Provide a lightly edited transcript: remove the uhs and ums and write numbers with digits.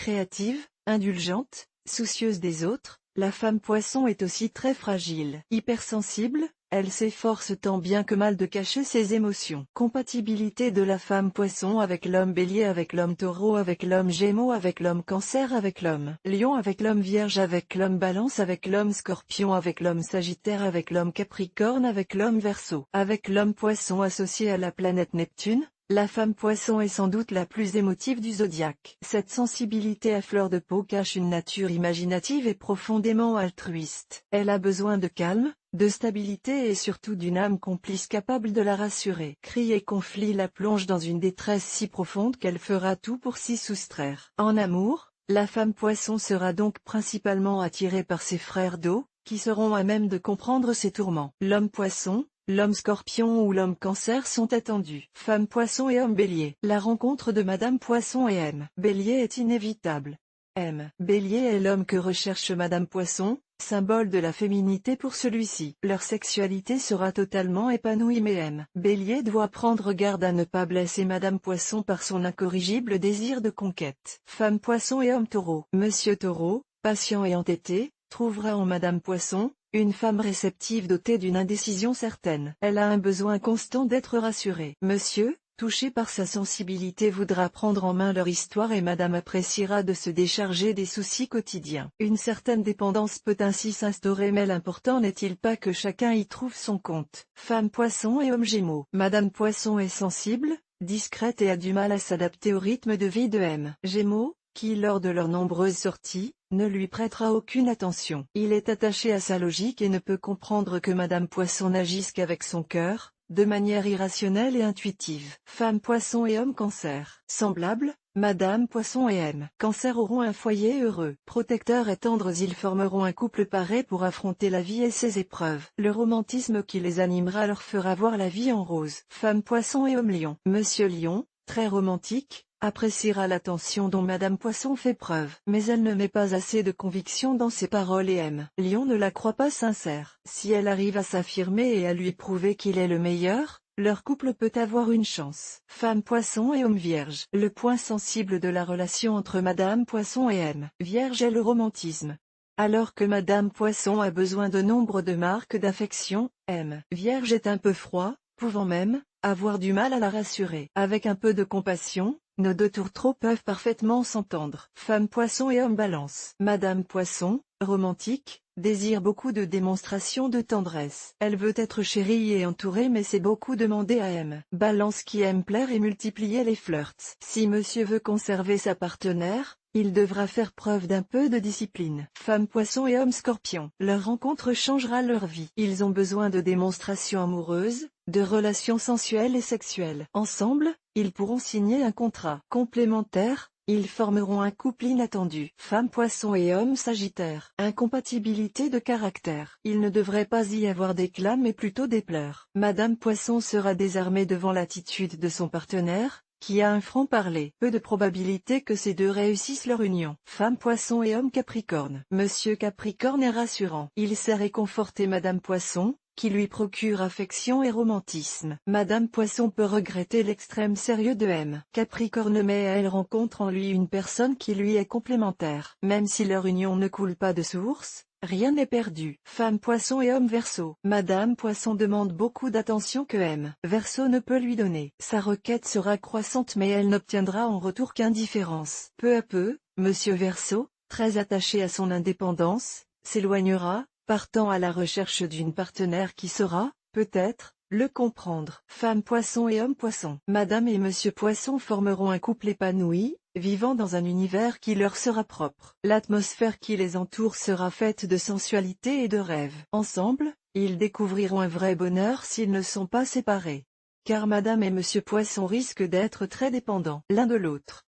créative, indulgente, soucieuse des autres, la femme poisson est aussi très fragile. Hypersensible, elle s'efforce tant bien que mal de cacher ses émotions. Compatibilité de la femme poisson avec l'homme bélier, avec l'homme taureau, avec l'homme gémeaux, avec l'homme cancer, avec l'homme lion, avec l'homme vierge, avec l'homme balance, avec l'homme scorpion, avec l'homme sagittaire, avec l'homme capricorne, avec l'homme verseau. Avec l'homme poisson associé à la planète Neptune, la femme poisson est sans doute la plus émotive du zodiaque. Cette sensibilité à fleur de peau cache une nature imaginative et profondément altruiste. Elle a besoin de calme, de stabilité et surtout d'une âme complice capable de la rassurer. Cris et conflits la plongent dans une détresse si profonde qu'elle fera tout pour s'y soustraire. En amour, la femme poisson sera donc principalement attirée par ses frères d'eau, qui seront à même de comprendre ses tourments. L'homme poisson, l'homme scorpion ou l'homme cancer sont attendus. Femme poisson et homme bélier. La rencontre de Madame Poisson et M. Bélier est inévitable. M. Bélier est l'homme que recherche Madame Poisson, symbole de la féminité pour celui-ci. Leur sexualité sera totalement épanouie mais M. Bélier doit prendre garde à ne pas blesser Madame Poisson par son incorrigible désir de conquête. Femme Poisson et homme taureau. Monsieur Taureau, patient et entêté, trouvera en Madame Poisson une femme réceptive dotée d'une indécision certaine. Elle a un besoin constant d'être rassurée. Monsieur, touché par sa sensibilité, voudra prendre en main leur histoire et Madame appréciera de se décharger des soucis quotidiens. Une certaine dépendance peut ainsi s'instaurer mais l'important n'est-il pas que chacun y trouve son compte. Femme Poisson et homme Gémeaux. Madame Poisson est sensible, discrète et a du mal à s'adapter au rythme de vie de M. Gémeaux, qui lors de leurs nombreuses sorties, ne lui prêtera aucune attention. Il est attaché à sa logique et ne peut comprendre que Madame Poisson n'agisse qu'avec son cœur, de manière irrationnelle et intuitive. Femme Poisson et homme Cancer. Semblables, Madame Poisson et M. Cancer auront un foyer heureux. Protecteurs et tendres, ils formeront un couple paré pour affronter la vie et ses épreuves. Le romantisme qui les animera leur fera voir la vie en rose. Femme Poisson et homme Lion. Monsieur Lion, très romantique, appréciera l'attention dont Madame Poisson fait preuve. Mais elle ne met pas assez de conviction dans ses paroles et M. Lion ne la croit pas sincère. Si elle arrive à s'affirmer et à lui prouver qu'il est le meilleur, leur couple peut avoir une chance. Femme Poisson et homme Vierge. Le point sensible de la relation entre Madame Poisson et M. Vierge est le romantisme. Alors que Madame Poisson a besoin de nombre de marques d'affection, M. Vierge est un peu froid, pouvant même avoir du mal à la rassurer. Avec un peu de compassion, nos deux tourtereaux peuvent parfaitement s'entendre. Femme Poisson et homme Balance. Madame Poisson, romantique, désire beaucoup de démonstrations de tendresse. Elle veut être chérie et entourée mais c'est beaucoup demander à M. Balance qui aime plaire et multiplier les flirts. Si monsieur veut conserver sa partenaire, il devra faire preuve d'un peu de discipline. Femme Poisson et homme Scorpion. Leur rencontre changera leur vie. Ils ont besoin de démonstrations amoureuses, de relations sensuelles et sexuelles. Ensemble, ils pourront signer un contrat complémentaire. Ils formeront un couple inattendu. Femme Poisson et homme Sagittaire. Incompatibilité de caractère. Il ne devrait pas y avoir d'éclat mais plutôt des pleurs. Madame Poisson sera désarmée devant l'attitude de son partenaire, qui a un franc-parler. Peu de probabilité que ces deux réussissent leur union. Femme Poisson et homme Capricorne. Monsieur Capricorne est rassurant. Il sait réconforter Madame Poisson, qui lui procure affection et romantisme. Madame Poisson peut regretter l'extrême sérieux de M. Capricorne mais elle rencontre en lui une personne qui lui est complémentaire. Même si leur union ne coule pas de source, rien n'est perdu. Femme Poisson et homme Verseau. Madame Poisson demande beaucoup d'attention que M. Verseau ne peut lui donner. Sa requête sera croissante mais elle n'obtiendra en retour qu'indifférence. Peu à peu, Monsieur Verseau, très attaché à son indépendance, s'éloignera, partant à la recherche d'une partenaire qui saura, peut-être, le comprendre. Femme Poisson et homme Poisson. Madame et Monsieur Poisson formeront un couple épanoui, vivant dans un univers qui leur sera propre. L'atmosphère qui les entoure sera faite de sensualité et de rêve. Ensemble, ils découvriront un vrai bonheur s'ils ne sont pas séparés. Car Madame et Monsieur Poisson risquent d'être très dépendants l'un de l'autre.